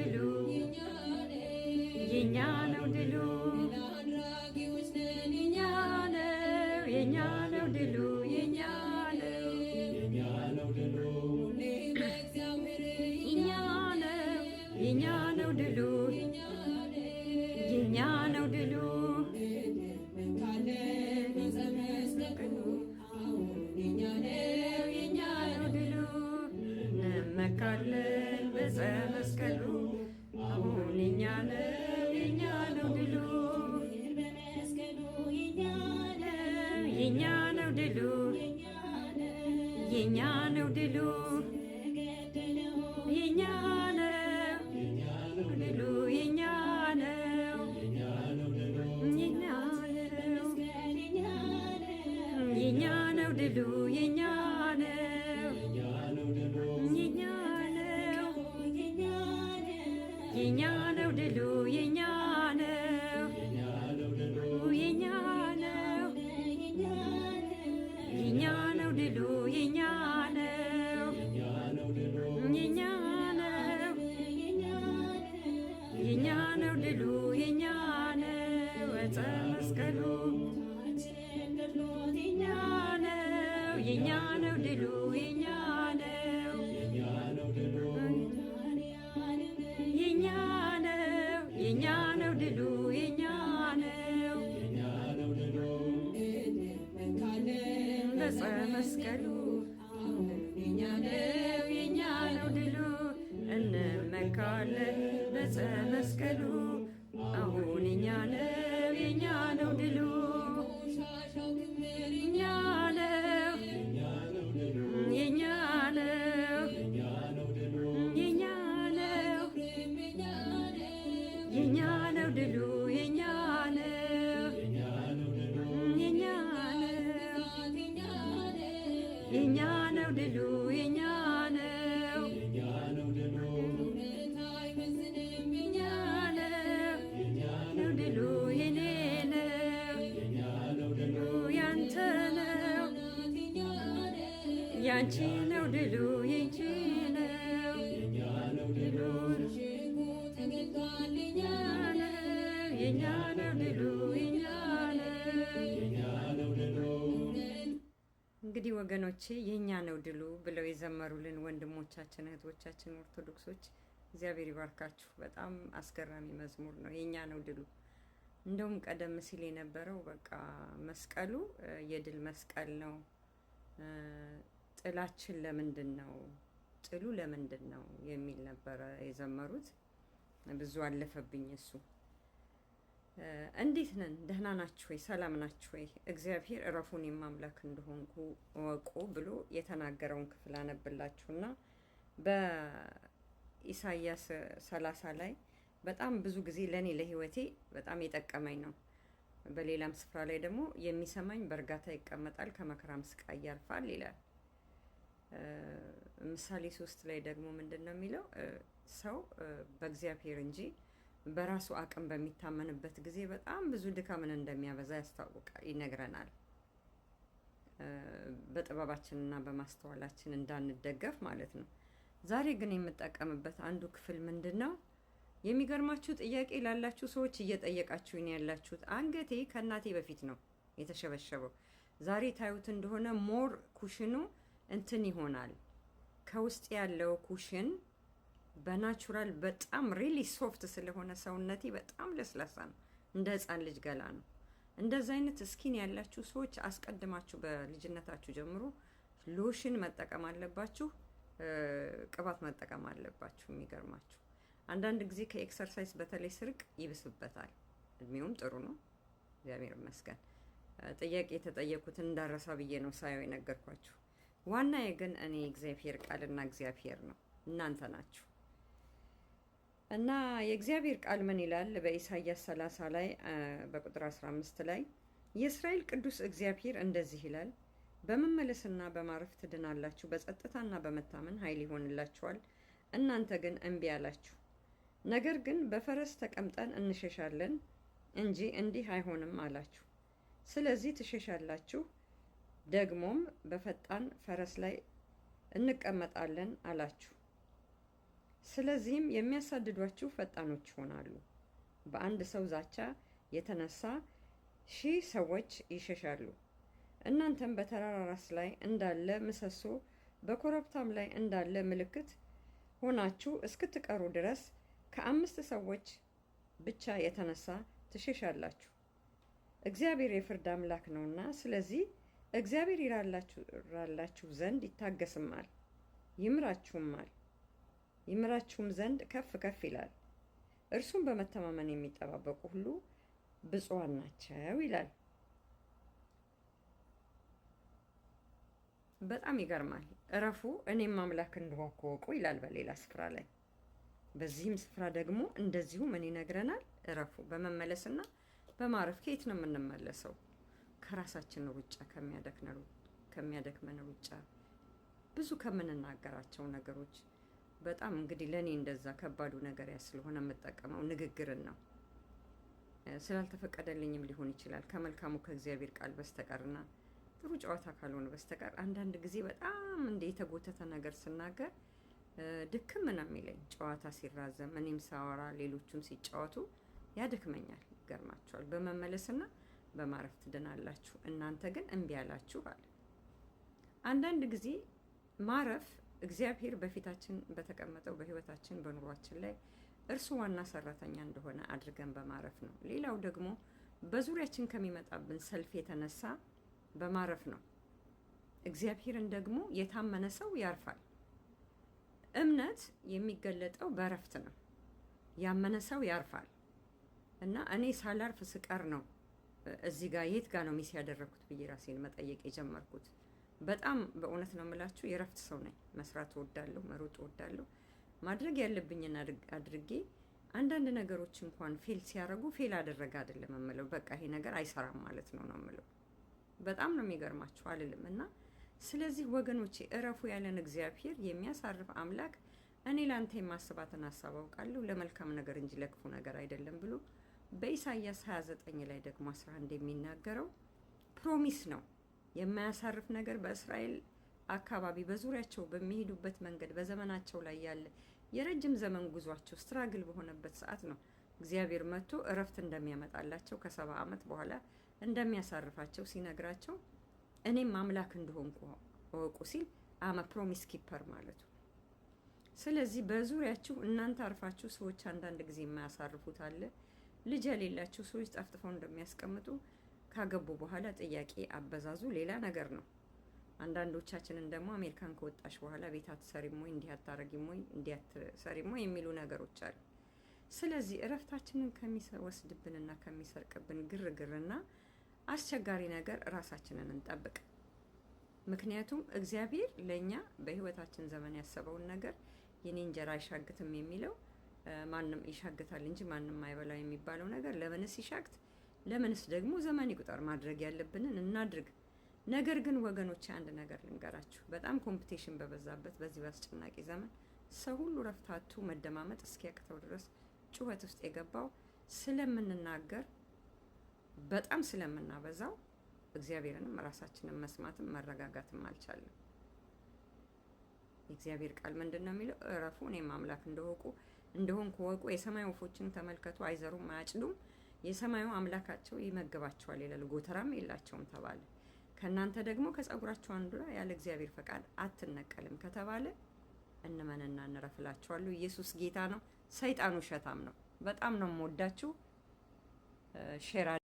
ድሉ የኛ ነው ድሉ የኛ ነው ድሉ የኛ ነው የኛ ነው ድሉ የኛ ነው ድሉ እንመካለን በዕፀ መስቀሉ አሁን የኛ ነው ድሉ የኛ ነው ድሉ የኛ ነው ድሉ የኛ ነው ድሉ የኛ ነው የኛ ነው ድሉ የኛ ነው የኛ ነው ድሉ የኛ ነው የኛ ነው የኛ ነው ድሉ የኛ ነው የኛ ነው የኛ ነው ድሉ የኛ ነው ዕፀ መስቀሉ የኛ ነው የኛ ነው ድሉ የኛ ነው የኛ ነው የኛ ነው ድሉ የኛ ነው በዕፀ መስቀሉ የኛ ነው ድሉ እንመካለን በዕፀ መስቀሉ አሁን የኛ ነው ድሉ የኛ ነው የኛ ነው የኛ ነው የኛ ነው ድሉ የኛ ነው የኛ ነው የኛ ነው ድሉ የኛ ነው የኛ ነው ድሉ የኔ ነው ያንተ ነው ያንቺ ነው ድሉ የንቺ ነው ድሉ የኛ ነው ድሉ የኛ ነው። እንግዲህ ወገኖቼ የኛ ነው ድሉ ብለው የዘመሩልን ወንድሞቻችን እህቶቻችን ኦርቶዶክሶች እግዚአብሔር ይባርካችሁ። በጣም አስገራሚ መዝሙር ነው። የኛ ነው ድሉ። እንደውም ቀደም ሲል የነበረው በቃ መስቀሉ የድል መስቀል ነው። ጥላችን ለምንድን ነው? ጥሉ ለምንድን ነው የሚል ነበረ የዘመሩት። ብዙ አለፈብኝ እሱ። እንዴት ነን? ደህና ናችሁ ወይ? ሰላም ናችሁ ወይ? እግዚአብሔር እረፉን የማምላክ እንደሆንኩ እወቁ ብሎ የተናገረውን ክፍል አነብላችሁና በኢሳይያስ 30 ላይ በጣም ብዙ ጊዜ ለኔ ለህይወቴ በጣም የጠቀመኝ ነው። በሌላም ስፍራ ላይ ደግሞ የሚሰማኝ በእርጋታ ይቀመጣል ከመከራም ስቃይ ያልፋል ይላል። ምሳሌ 3 ላይ ደግሞ ምንድነው የሚለው? ሰው በእግዚአብሔር እንጂ በራሱ አቅም በሚታመንበት ጊዜ በጣም ብዙ ድካምን እንደሚያበዛ ያስታውቃል፣ ይነግረናል። በጥበባችንና በማስተዋላችን እንዳንደገፍ ማለት ነው። ዛሬ ግን የምጠቀምበት አንዱ ክፍል ምንድነው? የሚገርማችሁ ጥያቄ ላላችሁ ሰዎች እየጠየቃችሁኝ ያላችሁት፣ አንገቴ ከእናቴ በፊት ነው የተሸበሸበው። ዛሬ ታዩት እንደሆነ ሞር ኩሽኑ እንትን ይሆናል። ከውስጥ ያለው ኩሽን በናቹራል በጣም ሪሊ ሶፍት ስለሆነ ሰውነቴ በጣም ለስላሳ ነው፣ እንደ ህፃን ልጅ ገላ ነው። እንደዛ አይነት ስኪን ያላችሁ ሰዎች አስቀድማችሁ በልጅነታችሁ ጀምሮ ሎሽን መጠቀም አለባችሁ፣ ቅባት መጠቀም አለባችሁ። የሚገርማችሁ አንዳንድ ጊዜ ከኤክሰርሳይዝ በተለይ ስርቅ ይብስበታል። እድሜውም ጥሩ ነው፣ እግዚአብሔር ይመስገን። ጥያቄ የተጠየቁትን እንዳረሳ ብዬ ነው ሳየው የነገርኳችሁ። ዋናዬ ግን እኔ እግዚአብሔር ቃልና እግዚአብሔር ነው፣ እናንተ ናችሁ። እና የእግዚአብሔር ቃል ምን ይላል? በኢሳይያስ 30 ላይ በቁጥር 15 ላይ የእስራኤል ቅዱስ እግዚአብሔር እንደዚህ ይላል፣ በመመለስና በማረፍ ትድናላችሁ፣ በጸጥታና በመታመን ኃይል ይሆንላችኋል። እናንተ ግን እምቢ አላችሁ። ነገር ግን በፈረስ ተቀምጠን እንሸሻለን እንጂ እንዲህ አይሆንም አላችሁ። ስለዚህ ትሸሻላችሁ፣ ደግሞም በፈጣን ፈረስ ላይ እንቀመጣለን አላችሁ። ስለዚህም የሚያሳድዷችሁ ፈጣኖች ይሆናሉ። በአንድ ሰው ዛቻ የተነሳ 1000 ሰዎች ይሸሻሉ። እናንተም በተራራ ራስ ላይ እንዳለ ምሰሶ በኮረብታም ላይ እንዳለ ምልክት ሆናችሁ እስክትቀሩ ድረስ ከ5 ሰዎች ብቻ የተነሳ ትሸሻላችሁ። እግዚአብሔር የፍርድ አምላክ ነውና፣ ስለዚህ እግዚአብሔር ይራራላችሁ ዘንድ ይታገስማል፣ ይምራችሁም ዘንድ ከፍ ከፍ ይላል። እርሱም በመተማመን የሚጠባበቁ ሁሉ ብፁዓን ናቸው ይላል። በጣም ይገርማል። እረፉ እኔም አምላክ እንደሆንኩ እወቁ ይላል በሌላ ስፍራ ላይ። በዚህም ስፍራ ደግሞ እንደዚሁ ምን ይነግረናል? እረፉ። በመመለስና በማረፍ ከየት ነው የምንመለሰው? ከራሳችን ሩጫ፣ ከሚያደክመን ሩጫ፣ ብዙ ከምንናገራቸው ነገሮች። በጣም እንግዲህ ለእኔ እንደዛ ከባዱ ነገር ያ ስለሆነ የምጠቀመው ንግግርን ነው። ስላልተፈቀደልኝም ሊሆን ይችላል ከመልካሙ ከእግዚአብሔር ቃል በስተቀርና ጥሩ ጨዋታ ካልሆነ በስተቀር አንዳንድ ጊዜ በጣም እንደ የተጎተተ ነገር ስናገር ድክም ነው የሚለኝ። ጨዋታ ሲራዘም እኔም ሳወራ ሌሎቹም ሲጫወቱ ያደክመኛል። ይገርማችኋል። በመመለስና በማረፍ ትድናላችሁ፣ እናንተ ግን እምቢ አላችሁ አለ። አንዳንድ ጊዜ ማረፍ እግዚአብሔር በፊታችን በተቀመጠው በሕይወታችን በኑሯችን ላይ እርሱ ዋና ሰራተኛ እንደሆነ አድርገን በማረፍ ነው። ሌላው ደግሞ በዙሪያችን ከሚመጣብን ሰልፍ የተነሳ በማረፍ ነው። እግዚአብሔርን ደግሞ የታመነ ሰው ያርፋል። እምነት የሚገለጠው በእረፍት ነው። ያመነ ሰው ያርፋል። እና እኔ ሳላርፍ ስቀር ነው እዚህ ጋር የት ጋር ነው ሚስ ያደረኩት ብዬ ራሴን መጠየቅ የጀመርኩት። በጣም በእውነት ነው የምላችሁ የእረፍት ሰው ነኝ። መስራት እወዳለሁ፣ መሮጥ እወዳለሁ። ማድረግ ያለብኝን አድርጌ አንዳንድ ነገሮች እንኳን ፌል ሲያደርጉ ፌል አደረገ አይደለም የምለው፣ በቃ ይሄ ነገር አይሰራም ማለት ነው የምለው። በጣም ነው የሚገርማችሁ አልልም። እና ስለዚህ ወገኖቼ እረፉ ያለን እግዚአብሔር የሚያሳርፍ አምላክ እኔ ላንተ የማስባትን ሀሳብ አውቃለሁ ለመልካም ነገር እንጂ ለክፉ ነገር አይደለም ብሎ በኢሳይያስ 29 ላይ ደግሞ 11 የሚናገረው ፕሮሚስ ነው። የማያሳርፍ ነገር በእስራኤል አካባቢ በዙሪያቸው በሚሄዱበት መንገድ በዘመናቸው ላይ ያለ የረጅም ዘመን ጉዟቸው ስትራግል በሆነበት ሰዓት ነው እግዚአብሔር መጥቶ እረፍት እንደሚያመጣላቸው ከ70 ዓመት በኋላ እንደሚያሳርፋቸው ሲነግራቸው እኔም አምላክ እንደሆንኩ እወቁ ሲል አመ ፕሮሚስ ኪፐር ማለቱ። ስለዚህ በዙሪያችሁ እናንተ አርፋችሁ ሰዎች አንዳንድ ጊዜ የማያሳርፉት አለ። ልጅ የሌላቸው ሰዎች ጠፍጥፈው እንደሚያስቀምጡ ካገቡ በኋላ ጥያቄ አበዛዙ ሌላ ነገር ነው። አንዳንዶቻችንን ደግሞ አሜሪካን ከወጣሽ በኋላ ቤት አትሰሪም ወይ፣ እንዲህ አታረጊም ወይ፣ እንዲህ አትሰሪም ወይ የሚሉ ነገሮች አሉ። ስለዚህ እረፍታችንን ከሚወስድብንና ከሚሰርቅብን ግርግርና አስቸጋሪ ነገር ራሳችንን እንጠብቅ። ምክንያቱም እግዚአብሔር ለእኛ በሕይወታችን ዘመን ያሰበውን ነገር የኔ እንጀራ አይሻግትም የሚለው ማንም ይሻግታል እንጂ ማንም አይበላው የሚባለው ነገር ለምንስ ይሻግት? ለምንስ ደግሞ ዘመን ይቁጠር? ማድረግ ያለብንን እናድርግ። ነገር ግን ወገኖች አንድ ነገር ልንገራችሁ። በጣም ኮምፒቲሽን በበዛበት በዚህ በአስጨናቂ ዘመን ሰው ሁሉ ረፍታቱ መደማመጥ እስኪያቅተው ድረስ ጩኸት ውስጥ የገባው ስለምንናገር በጣም ስለምናበዛው እግዚአብሔርንም ራሳችንን መስማትም መረጋጋትም አልቻለም። የእግዚአብሔር ቃል ምንድን ነው የሚለው? እረፉ እኔም አምላክ እንደሆንኩ እወቁ። የሰማይ ወፎችን ተመልከቱ፣ አይዘሩም አያጭዱም፣ የሰማዩ አምላካቸው ይመግባቸዋል ይላል። ጎተራም የላቸውም ተባለ። ከእናንተ ደግሞ ከጸጉራቸው አንዱ ያለ እግዚአብሔር ፈቃድ አትነቀልም ከተባለ እንመንና እንረፍላችኋለሁ። ኢየሱስ ጌታ ነው፣ ሰይጣን ውሸታም ነው። በጣም ነው የምወዳችሁ። ሼር